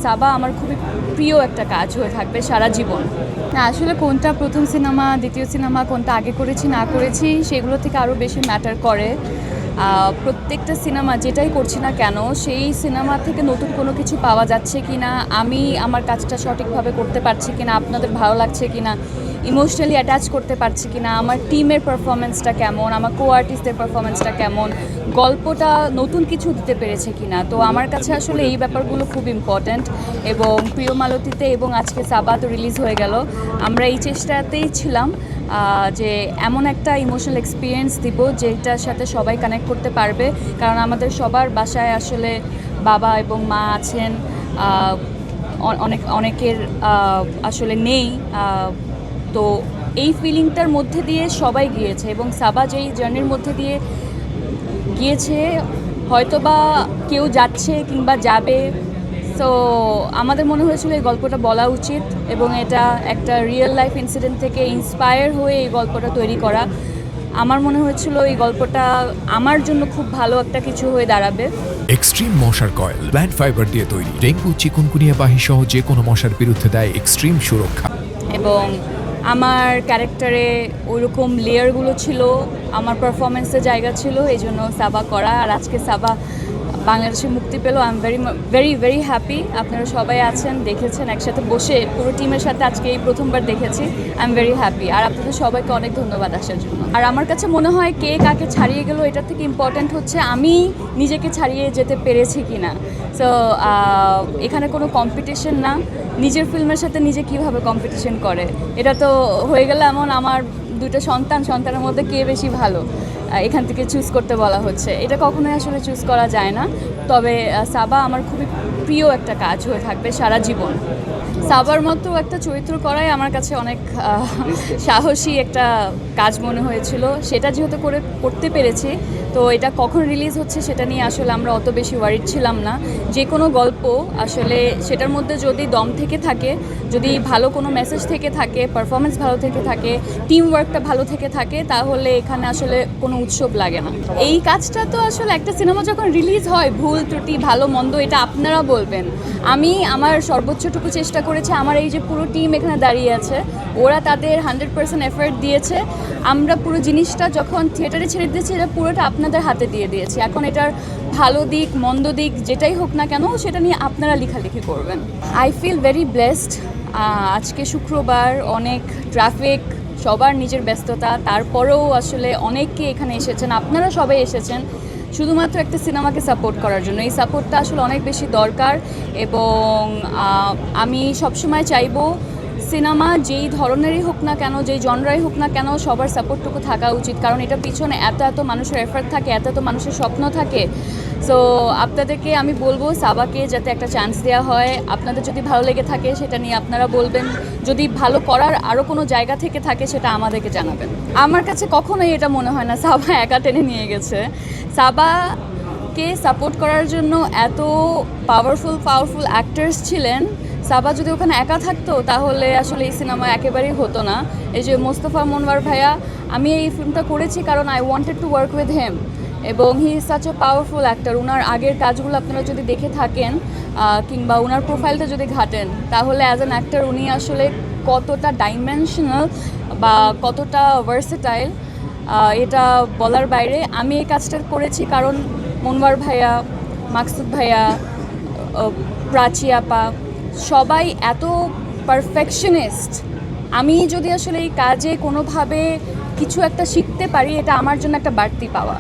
সাবা আমার খুবই প্রিয় একটা কাজ হয়ে থাকবে সারা জীবন। না আসলে কোনটা প্রথম সিনেমা, দ্বিতীয় সিনেমা, কোনটা আগে করেছি না করেছি সেগুলো থেকে আরও বেশি ম্যাটার করে প্রত্যেকটা সিনেমা যেটাই করছি না কেন সেই সিনেমা থেকে নতুন কোনো কিছু পাওয়া যাচ্ছে কি না, আমি আমার কাজটা সঠিকভাবে করতে পারছি কি না, আপনাদের ভালো লাগছে কি না, ইমোশনালি অ্যাটাচ করতে পারছি কি না, আমার টিমের পারফরমেন্সটা কেমন, আমার কো আর্টিস্টদের পারফরমেন্সটা কেমন, গল্পটা নতুন কিছু দিতে পেরেছে কি না। তো আমার কাছে আসলে এই ব্যাপারগুলো খুব ইম্পর্ট্যান্ট। এবং প্রিয় মালতীতে এবং আজকে সাবা তো রিলিজ হয়ে গেল, আমরা এই চেষ্টাতেই ছিলাম যে এমন একটা ইমোশনাল এক্সপিরিয়েন্স দিব যেটার সাথে সবাই কানেক্ট করতে পারবে। কারণ আমাদের সবার বাসায় আসলে বাবা এবং মা আছেন, অনেকের আসলে নেই। তো এই ফিলিংটার মধ্যে দিয়ে সবাই গিয়েছে এবং সাবা যেই জার্নির মধ্যে দিয়ে গিয়েছে হয়তোবা কেউ যাচ্ছে কিংবা যাবে। সো আমাদের মনে হয়েছিল এই গল্পটা বলা উচিত এবং এটা একটা রিয়েল লাইফ ইনসিডেন্ট থেকে ইন্সপায়ার হয়ে এই গল্পটা তৈরি করা। আমার মনে হয়েছিল এই গল্পটা আমার জন্য খুব ভালো একটা কিছু হয়ে দাঁড়াবে। এক্সট্রিম মশার কয়েল প্ল্যান্ট ফাইবার দিয়ে তৈরি, ডেঙ্গু, চিকুনগুনিয়া বাহি সহ যে কোনো মশার বিরুদ্ধে দেয় এক্সট্রিম সুরক্ষা। এবং আমার ক্যারেক্টারে ওইরকম লেয়ারগুলো ছিল, আমার পারফরমেন্সের জায়গা ছিল, এই জন্য সাবা করা। আর আজকে সাবা বাংলাদেশে মুক্তি পেল। I am very happy. আপনারা সবাই আছেন, দেখেছেন, একসাথে বসে পুরো টিমের সাথে আজকে এই প্রথমবার দেখেছি। I am very happy. আর আপনাদের সবাইকে অনেক ধন্যবাদ আসার জন্য। আর আমার কাছে মনে হয় কে কাকে ছাড়িয়ে গেল এটার থেকে ইম্পর্ট্যান্ট হচ্ছে আমি নিজেকে ছাড়িয়ে যেতে পেরেছি কি না। সো এখানে কোনো কম্পিটিশন না, নিজের ফিল্মের সাথে নিজে কিভাবে কম্পিটিশন করে। এটা তো হয়ে গেলে এমন আমার দুটো সন্তানের মধ্যে কে বেশি ভালো এখান থেকে চুজ করতে বলা হচ্ছে, এটা কখনোই আসলে চুজ করা যায় না। তবে সাবা আমার খুবই প্রিয় একটা কাজ হয়ে থাকবে সারা জীবন। সাবার মতো একটা চরিত্র করাই আমার কাছে অনেক সাহসী একটা কাজ মনে হয়েছিল। সেটা যেহেতু করতে পেরেছি, তো এটা কখন রিলিজ হচ্ছে সেটা নিয়ে আসলে আমরা অত বেশি ওয়ারিড ছিলাম না। যে কোনো গল্প আসলে সেটার মধ্যে যদি দম থেকে থাকে, যদি ভালো কোনো মেসেজ থেকে থাকে, পারফরমেন্স ভালো থেকে থাকে, টিম ওয়ার্কটা ভালো থেকে থাকে, তাহলে এখানে আসলে কোনো উৎসব লাগে না। এই কাজটা তো আসলে একটা সিনেমা যখন রিলিজ হয়, ভুল ত্রুটি ভালো মন্দ এটা আপনারা বলবেন। আমি আমার সর্বোচ্চটুকু চেষ্টা করেছি। আমার এই যে পুরো টিম এখানে দাঁড়িয়ে আছে, ওরা তাদের 100% এফর্ট দিয়েছে। আমরা পুরো জিনিসটা যখন থিয়েটারে ছেড়ে দিয়েছি, এটা পুরোটা আপনাদের হাতে দিয়ে দিয়েছি। এখন এটার ভালো দিক মন্দ দিক যেটাই হোক না কেন সেটা নিয়ে আপনারা লেখালেখি করবেন। I feel very blessed. আজকে শুক্রবার, অনেক ট্রাফিক, সবার নিজের ব্যস্ততা, তারপরেও আসলে অনেকে এখানে এসেছেন, আপনারা সবাই এসেছেন শুধুমাত্র একটা সিনেমাকে সাপোর্ট করার জন্য। এই সাপোর্টটা আসলে অনেক বেশি দরকার এবং আমি সবসময় চাইবো সিনেমা যেই ধরনেরই হোক না কেন, যেই জনরাই হোক না কেন, সবার সাপোর্টটুকু থাকা উচিত। কারণ এটা পিছনে এত মানুষের এফর্ট থাকে, এত মানুষের স্বপ্ন থাকে। সো আপনাদেরকে আমি বলবো সাবাকে যাতে একটা চান্স দেওয়া হয়। আপনাদের যদি ভালো লেগে থাকে সেটা নিয়ে আপনারা বলবেন, যদি ভালো করার আরও কোনো জায়গা থেকে থাকে সেটা আমাদেরকে জানাবেন। আমার কাছে কখনোই এটা মনে হয় না সাবা একা টেনে নিয়ে গেছে। সাবাকে সাপোর্ট করার জন্য এত পাওয়ারফুল অ্যাক্টার্স ছিলেন। সাবা যদি ওখানে একা থাকতো তাহলে আসলে এই সিনেমা একেবারেই হতো না। এই যে মোস্তফা মনোয়ার ভাইয়া, আমি এই ফিল্মটা করেছি কারণ I wanted to work with him এবং he is such a powerful actor. ওনার আগের কাজগুলো আপনারা যদি দেখে থাকেন কিংবা ওনার প্রোফাইলটা যদি ঘাটেন, তাহলে অ্যাজ অ্যান অ্যাক্টার উনি আসলে কতটা ডাইমেনশনাল বা কতটা ভার্সেটাইল এটা বলার বাইরে। আমি এই কাজটা করেছি কারণ মনোয়ার ভাইয়া, মাকসুদ ভাইয়া, প্রাচী আপা সবাই এত পারফেকশনিস্ট। আমি যদি আসলে এই কাজে কোনোভাবে কিছু একটা শিখতে পারি, এটা আমার জন্য একটা বাড়তি পাওয়া।